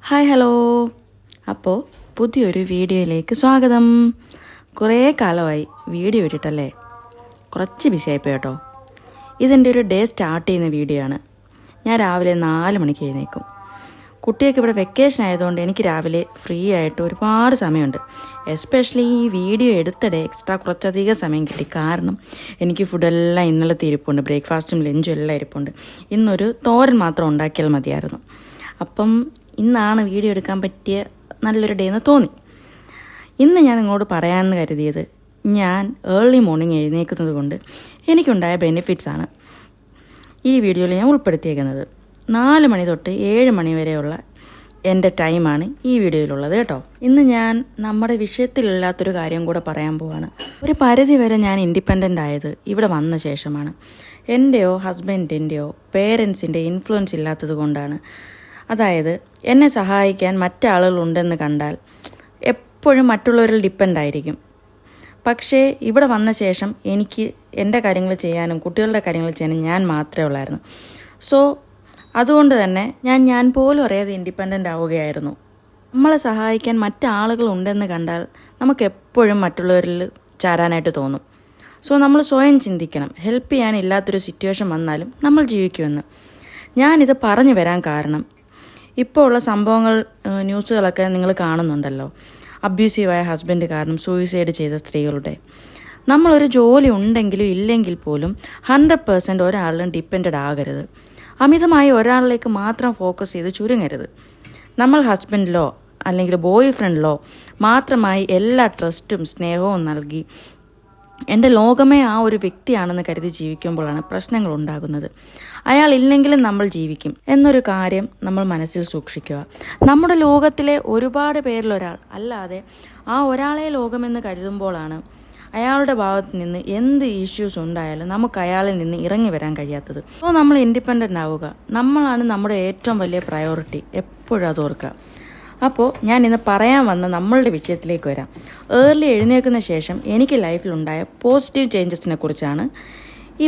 Hi hello. അപ്പോൾ പുതിയൊരു വീഡിയോയിലേക്ക് സ്വാഗതം. കുറേ കാലമായി വീഡിയോ ഇട്ടിട്ടല്ലേ, കുറച്ച് ബിസി ആയിപ്പോയി കേട്ടോ. ഇതെൻ്റെ ഒരു ഡേ സ്റ്റാർട്ട് ചെയ്യുന്ന വീഡിയോ ആണ്. ഞാൻ രാവിലെ 4 മണിക്ക് എഴുന്നേക്കും. കുട്ടിയൊക്കെ ഇവിടെ വെക്കേഷൻ ആയതുകൊണ്ട് എനിക്ക് രാവിലെ ഫ്രീ ആയിട്ട് ഒരുപാട് സമയമുണ്ട്. എസ്പെഷ്യലി ഈ വീഡിയോ എടുത്തിടെ എക്സ്ട്രാ കുറച്ചധികം സമയം കിട്ടി. കാരണം എനിക്ക് ഫുഡെല്ലാം ഇന്നലത്തെ ഇരിപ്പുണ്ട്, ബ്രേക്ക്ഫാസ്റ്റും ലഞ്ചും എല്ലാം ഇരിപ്പുണ്ട്. ഇന്നൊരു തോരൻ മാത്രം ഉണ്ടാക്കിയാൽ മതിയായിരുന്നു. അപ്പം ഇന്നാണ് വീഡിയോ എടുക്കാൻ പറ്റിയ നല്ലൊരു ഡേ എന്ന് തോന്നി. ഇന്ന് ഞാൻ നിങ്ങളോട് പറയാമെന്ന് കരുതിയത്, ഞാൻ ഏർലി മോർണിംഗ് എഴുന്നേൽക്കുന്നത് കൊണ്ട് എനിക്കുണ്ടായ ബെനിഫിറ്റ്സാണ് ഈ വീഡിയോയിൽ ഞാൻ ഉൾപ്പെടുത്തിയേക്കുന്നത്. 4 മണി തൊട്ട് 7 മണി വരെയുള്ള എൻ്റെ ടൈമാണ് ഈ വീഡിയോയിലുള്ളത് കേട്ടോ. ഇന്ന് ഞാൻ നമ്മുടെ വിഷയത്തിലില്ലാത്തൊരു കാര്യം കൂടെ പറയാൻ പോവാണ്. ഒരു പരിധി വരെ ഞാൻ ഇൻഡിപെൻഡൻ്റ് ആയത് ഇവിടെ വന്ന ശേഷമാണ്. എൻ്റെയോ ഹസ്ബൻഡിൻ്റെയോ പേരൻസിൻ്റെ ഇൻഫ്ലുവൻസ് ഇല്ലാത്തത് കൊണ്ടാണ്. അതായത് എന്നെ സഹായിക്കാൻ മറ്റാളുകളുണ്ടെന്ന് കണ്ടാൽ എപ്പോഴും മറ്റുള്ളവരിൽ ഡിപ്പെൻഡായിരിക്കും. പക്ഷേ ഇവിടെ വന്ന ശേഷം എനിക്ക് എൻ്റെ കാര്യങ്ങൾ ചെയ്യാനും കുട്ടികളുടെ കാര്യങ്ങൾ ചെയ്യാനും ഞാൻ മാത്രമേ ഉള്ളായിരുന്നു. സോ അതുകൊണ്ട് തന്നെ ഞാൻ പോലും അറിയാതെ ഇൻഡിപെൻഡൻ്റ് ആവുകയായിരുന്നു. നമ്മളെ സഹായിക്കാൻ മറ്റാളുകളുണ്ടെന്ന് കണ്ടാൽ നമുക്ക് എപ്പോഴും മറ്റുള്ളവരിൽ ചാരാനായിട്ട് തോന്നും. സോ നമ്മൾ സ്വയം ചിന്തിക്കണം, ഹെൽപ്പ് ചെയ്യാനില്ലാത്തൊരു സിറ്റുവേഷൻ വന്നാലും നമ്മൾ ജീവിക്കുമെന്ന്. ഞാനിത് പറഞ്ഞു വരാൻ കാരണം, ഇപ്പോൾ ഉള്ള സംഭവങ്ങൾ ന്യൂസുകളൊക്കെ നിങ്ങൾ കാണുന്നുണ്ടല്ലോ. അബ്യൂസീവായ ഹസ്ബൻഡ് കാരണം സൂയിസൈഡ് ചെയ്ത സ്ത്രീകളുടെ. നമ്മളൊരു ജോലി ഉണ്ടെങ്കിലും ഇല്ലെങ്കിൽ പോലും 100% ഒരാളിലും ഡിപ്പെൻഡഡ് ആകരുത്. അമിതമായി ഒരാളിലേക്ക് മാത്രം ഫോക്കസ് ചെയ്ത് ചുരുങ്ങരുത്. നമ്മൾ ഹസ്ബൻഡിലോ അല്ലെങ്കിൽ ബോയ് ഫ്രണ്ടിലോ മാത്രമായി എല്ലാ ട്രസ്റ്റും സ്നേഹവും നൽകി എൻ്റെ ലോകമേ ആ ഒരു വ്യക്തിയാണെന്ന് കരുതി ജീവിക്കുമ്പോഴാണ് പ്രശ്നങ്ങൾ ഉണ്ടാകുന്നത്. അയാൾ ഇല്ലെങ്കിലും നമ്മൾ ജീവിക്കും എന്നൊരു കാര്യം നമ്മൾ മനസ്സിൽ സൂക്ഷിക്കുക. നമ്മുടെ ലോകത്തിലെ ഒരുപാട് പേരിലൊരാൾ അല്ലാതെ ആ ഒരാളെ ലോകമെന്ന് കരുതുമ്പോഴാണ് അയാളുടെ ഭാഗത്ത് നിന്ന് എന്ത് ഇഷ്യൂസ് ഉണ്ടായാലും നമുക്ക് അയാളിൽ നിന്ന് ഇറങ്ങി വരാൻ കഴിയാത്തത്. അപ്പോൾ നമ്മൾ ഇൻഡിപെൻഡൻ്റ് ആവുക. നമ്മളാണ് നമ്മുടെ ഏറ്റവും വലിയ പ്രയോറിറ്റി, എപ്പോഴും അത് ഓർക്കുക. അപ്പോൾ ഞാൻ ഇന്ന് പറയാൻ വന്ന നമ്മളുടെ വിഷയത്തിലേക്ക് വരാം. ഏർലി എഴുന്നേൽക്കുന്ന ശേഷം എനിക്ക് ലൈഫിലുണ്ടായ പോസിറ്റീവ് ചേഞ്ചസിനെ കുറിച്ചാണ് ഈ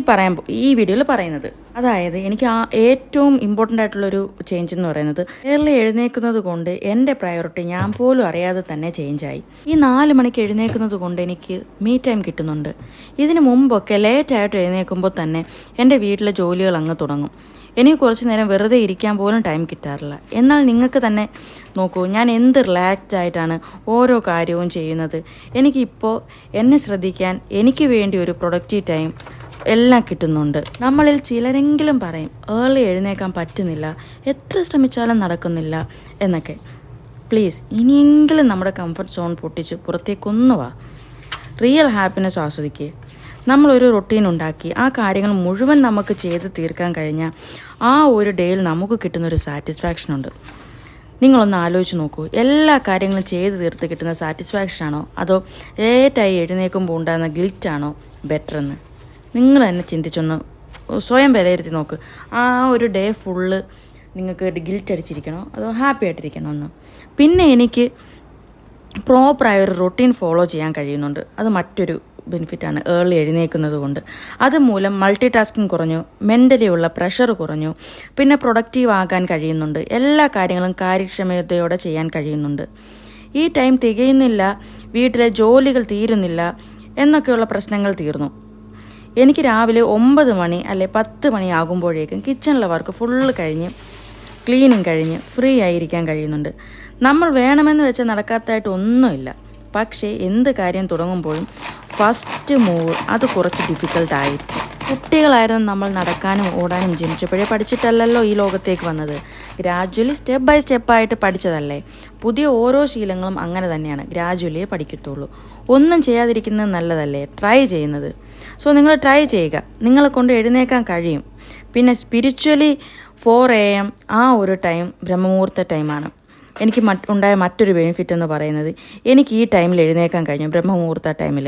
വീഡിയോയിൽ പറയുന്നത്. അതായത് എനിക്ക് ഏറ്റവും ഇമ്പോർട്ടൻ്റ് ആയിട്ടുള്ളൊരു ചേഞ്ച് എന്ന് പറയുന്നത്, ഏർലി എഴുന്നേൽക്കുന്നത് കൊണ്ട് എൻ്റെ പ്രയോറിറ്റി ഞാൻ പോലും അറിയാതെ തന്നെ ചേഞ്ചായി. ഈ 4 മണിക്ക് എഴുന്നേൽക്കുന്നത് കൊണ്ട് എനിക്ക് മീ ടൈം കിട്ടുന്നുണ്ട്. ഇതിന് മുമ്പൊക്കെ ലേറ്റായിട്ട് എഴുന്നേൽക്കുമ്പോൾ തന്നെ എൻ്റെ വീട്ടിലെ ജോലികൾ അങ്ങ് തുടങ്ങും. എനിക്ക് കുറച്ച് നേരം വെറുതെ ഇരിക്കാൻ പോലും ടൈം കിട്ടാറില്ല. എന്നാൽ നിങ്ങൾക്ക് തന്നെ നോക്കൂ, ഞാൻ എന്ത് റിലാക്സ്ഡ് ആയിട്ടാണ് ഓരോ കാര്യവും ചെയ്യുന്നത്. എനിക്കിപ്പോൾ എന്നെ ശ്രദ്ധിക്കാൻ എനിക്ക് വേണ്ടി ഒരു പ്രൊഡക്റ്റീവ് ടൈം എല്ലാം കിട്ടുന്നുണ്ട്. നമ്മളിൽ ചിലരെങ്കിലും പറയും ഏർലി എഴുന്നേക്കാൻ പറ്റുന്നില്ല, എത്ര ശ്രമിച്ചാലും നടക്കുന്നില്ല എന്നൊക്കെ. പ്ലീസ്, ഇനിയെങ്കിലും നമ്മുടെ കംഫർട്ട് സോൺ പൊട്ടിച്ച് പുറത്തേക്കൊന്നു വാ. റിയൽ ഹാപ്പിനെസ് ആസ്വദിക്കുക. നമ്മളൊരു റൊട്ടീൻ ഉണ്ടാക്കി ആ കാര്യങ്ങൾ മുഴുവൻ നമുക്ക് ചെയ്ത് തീർക്കാൻ കഴിഞ്ഞാൽ ആ ഒരു ഡേയിൽ നമുക്ക് കിട്ടുന്നൊരു സാറ്റിസ്ഫാക്ഷനുണ്ട്. നിങ്ങളൊന്ന് ആലോചിച്ച് നോക്കൂ, എല്ലാ കാര്യങ്ങളും ചെയ്ത് തീർത്ത് കിട്ടുന്ന സാറ്റിസ്ഫാക്ഷനാണോ അതോ ലേറ്റായി എഴുന്നേൽക്കുമ്പോൾ ഉണ്ടാകുന്ന ഗിൽറ്റാണോ ബെറ്റർ എന്ന് നിങ്ങൾ തന്നെ ചിന്തിച്ചൊന്ന് സ്വയം വിലയിരുത്തി നോക്ക്. ആ ഒരു ഡേ ഫുള്ള് നിങ്ങൾക്ക് ഗിൽറ്റ് അടിച്ചിരിക്കണോ അതോ ഹാപ്പി ആയിട്ടിരിക്കണോ എന്ന്. പിന്നെ എനിക്ക് പ്രോപ്പറായ ഒരു റൊട്ടീൻ ഫോളോ ചെയ്യാൻ കഴിയുന്നുണ്ട്. അത് മറ്റൊരു ബെനിഫിറ്റാണ് ഏർലി എഴുന്നേൽക്കുന്നത് കൊണ്ട്. അതുമൂലം മൾട്ടി ടാസ്കിങ് കുറഞ്ഞു, മെൻ്റലി ഉള്ള പ്രഷർ കുറഞ്ഞു, പിന്നെ പ്രൊഡക്റ്റീവ് ആകാൻ കഴിയുന്നുണ്ട്. എല്ലാ കാര്യങ്ങളും കാര്യക്ഷമതയോടെ ചെയ്യാൻ കഴിയുന്നുണ്ട്. ഈ ടൈം തികയുന്നില്ല, വീട്ടിലെ ജോലികൾ തീരുന്നില്ല എന്നൊക്കെയുള്ള പ്രശ്നങ്ങൾ തീർന്നു. എനിക്ക് രാവിലെ 9 മണി അല്ലെ 10 മണി ആകുമ്പോഴേക്കും കിച്ചണിലെ വർക്ക് ഫുള്ള് കഴിഞ്ഞ് ക്ലീനിങ് കഴിഞ്ഞ് ഫ്രീ ആയിരിക്കാൻ കഴിയുന്നുണ്ട്. നമ്മൾ വേണമെന്ന് വെച്ചാൽ നടക്കാത്തതായിട്ട് ഒന്നുമില്ല. പക്ഷേ എന്ത് കാര്യം തുടങ്ങുമ്പോഴും ഫസ്റ്റ് മൂവ് അത് കുറച്ച് ഡിഫിക്കൽട്ടായിരിക്കും. കുട്ടികളായിരുന്നു നമ്മൾ നടക്കാനും ഓടാനും ജനിച്ചപ്പോഴേ പഠിച്ചിട്ടല്ലല്ലോ ഈ ലോകത്തേക്ക് വന്നത്. ഗ്രാജ്വലി സ്റ്റെപ്പ് ബൈ സ്റ്റെപ്പായിട്ട് പഠിച്ചതല്ലേ. പുതിയ ഓരോ ശീലങ്ങളും അങ്ങനെ തന്നെയാണ്, ഗ്രാജ്വലിയേ പഠിക്കത്തുള്ളൂ. ഒന്നും ചെയ്യാതിരിക്കുന്നത് നല്ലതല്ലേ, ട്രൈ ചെയ്യുന്നത്. സോ നിങ്ങൾ ട്രൈ ചെയ്യുക, നിങ്ങളെ കൊണ്ട് എഴുന്നേക്കാൻ കഴിയും. പിന്നെ സ്പിരിച്വലി 4 AM ആ ഒരു ടൈം ബ്രഹ്മമുഹൂർത്ത ടൈമാണ്. എനിക്ക് ഉണ്ടായ മറ്റൊരു ബെനിഫിറ്റ് എന്ന് പറയുന്നത്, എനിക്ക് ഈ ടൈമിൽ എഴുന്നേക്കാൻ കഴിഞ്ഞു. ബ്രഹ്മമുഹൂർത്ത ടൈമിൽ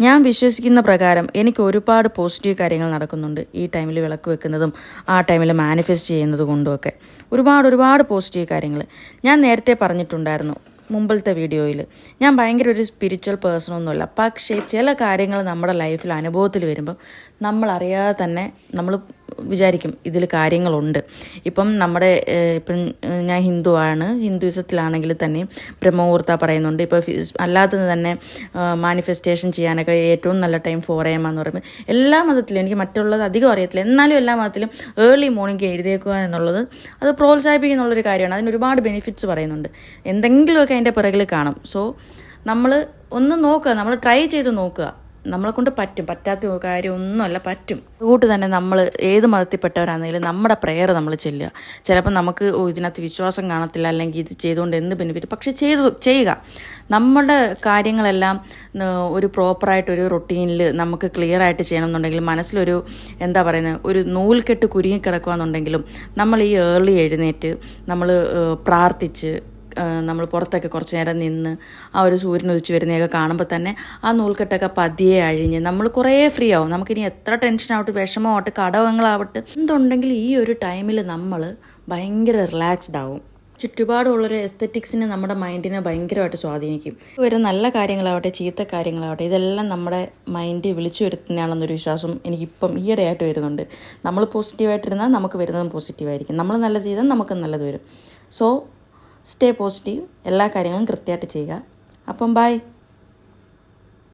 ഞാൻ വിശ്വസിക്കുന്ന പ്രകാരം എനിക്ക് ഒരുപാട് പോസിറ്റീവ് കാര്യങ്ങൾ നടക്കുന്നുണ്ട്. ഈ ടൈമിൽ വിളക്ക് വെക്കുന്നതും ആ ടൈമിൽ മാനിഫെസ്റ്റ് ചെയ്യുന്നത് കൊണ്ടുമൊക്കെ ഒരുപാട് പോസിറ്റീവ് കാര്യങ്ങൾ. ഞാൻ നേരത്തെ പറഞ്ഞിട്ടുണ്ടായിരുന്നു മുമ്പത്തെ വീഡിയോയിൽ, ഞാൻ ഭയങ്കര ഒരു സ്പിരിച്വൽ പേഴ്സണൊന്നുമല്ല. പക്ഷേ ചില കാര്യങ്ങൾ നമ്മുടെ ലൈഫിൽ അനുഭവത്തിൽ വരുമ്പം നമ്മളറിയാതെ തന്നെ നമ്മൾ വിചാരിക്കും ഇതിൽ കാര്യങ്ങളുണ്ട്. ഇപ്പം നമ്മുടെ ഇപ്പം ഞാൻ ഹിന്ദുവാണ്, ഹിന്ദുയിസത്തിലാണെങ്കിൽ തന്നെ ബ്രഹ്മമുഹൂർത്ത പറയുന്നുണ്ട്. ഇപ്പോൾ അല്ലാത്തത് തന്നെ മാനിഫെസ്റ്റേഷൻ ചെയ്യാനൊക്കെ ഏറ്റവും നല്ല ടൈം 4 AM എന്ന് പറയുമ്പോൾ എല്ലാ മതത്തിലും, എനിക്ക് മറ്റുള്ളത് അധികം അറിയത്തില്ല, എന്നാലും എല്ലാ മതത്തിലും ഏർലി മോർണിംഗ് എഴുതിയേക്കുക എന്നുള്ളത് അത് പ്രോത്സാഹിപ്പിക്കുന്നുള്ളൊരു കാര്യമാണ്. അതിന് ഒരുപാട് ബെനിഫിറ്റ്സ് പറയുന്നുണ്ട്. എന്തെങ്കിലുമൊക്കെ അതിൻ്റെ പിറകിൽ കാണും. സോ നമ്മൾ ഒന്ന് നോക്കുക, നമ്മൾ ട്രൈ ചെയ്ത് നോക്കുക. നമ്മളെ കൊണ്ട് പറ്റും, പറ്റാത്ത കാര്യമൊന്നുമല്ല, പറ്റും. അതുകൊണ്ട് തന്നെ നമ്മൾ ഏത് മതത്തിൽപ്പെട്ടവരാണെങ്കിലും നമ്മുടെ പ്രെയർ നമ്മൾ ചെല്ലുക. ചിലപ്പോൾ നമുക്ക് ഇതിനകത്ത് വിശ്വാസം കാണത്തില്ല, അല്ലെങ്കിൽ ഇത് ചെയ്തുകൊണ്ട് എന്ത് ബെനിഫിറ്റ്, പക്ഷെ ചെയ്യുക. നമ്മുടെ കാര്യങ്ങളെല്ലാം ഒരു പ്രോപ്പറായിട്ടൊരു റൊട്ടീനിൽ നമുക്ക് ക്ലിയർ ആയിട്ട് ചെയ്യണമെന്നുണ്ടെങ്കിൽ, മനസ്സിലൊരു എന്താ പറയുന്നത്, ഒരു നൂൽക്കെട്ട് കുരുങ്ങിക്കിടക്കുകയെന്നുണ്ടെങ്കിലും നമ്മൾ ഈ ഏർലി എഴുന്നേറ്റ് നമ്മൾ പ്രാർത്ഥിച്ച് നമ്മൾ പുറത്തൊക്കെ കുറച്ച് നേരം നിന്ന് ആ ഒരു സൂര്യൻ ഉദിച്ച് വരുന്നതൊക്കെ കാണുമ്പോൾ തന്നെ ആ നൂൽക്കെട്ടൊക്കെ പതിയെ അഴിഞ്ഞ് നമ്മൾ കുറേ ഫ്രീ ആവും. നമുക്കിനി എത്ര ടെൻഷനാവട്ടെ, വിഷമമാവട്ടെ, കടവങ്ങളാവട്ടെ, എന്തുണ്ടെങ്കിലും ഈ ഒരു ടൈമിൽ നമ്മൾ ഭയങ്കര റിലാക്സ്ഡ് ആവും. ചുറ്റുപാടുള്ളൊരു എസ്തെറ്റിക്സിന് നമ്മുടെ മൈൻഡിനെ ഭയങ്കരമായിട്ട് സ്വാധീനിക്കും. വരുന്ന നല്ല കാര്യങ്ങളാവട്ടെ ചീത്ത കാര്യങ്ങളാവട്ടെ, ഇതെല്ലാം നമ്മുടെ മൈൻഡ് വിളിച്ചു വരുത്തുന്നതാണെന്നൊരു വിശ്വാസം എനിക്കിപ്പം ഈയിടെയായിട്ട് വരുന്നുണ്ട്. നമ്മൾ പോസിറ്റീവായിട്ടിരുന്നാൽ നമുക്ക് വരുന്നതും പോസിറ്റീവായിരിക്കും, നമ്മൾ നല്ലത് ചെയ്താൽ നമുക്ക് നല്ലത് വരും. സോ സ്റ്റേ പോസിറ്റീവ്, എല്ലാ കാര്യങ്ങളും കൃത്യമായിട്ട് ചെയ്യുക. അപ്പം ബൈ.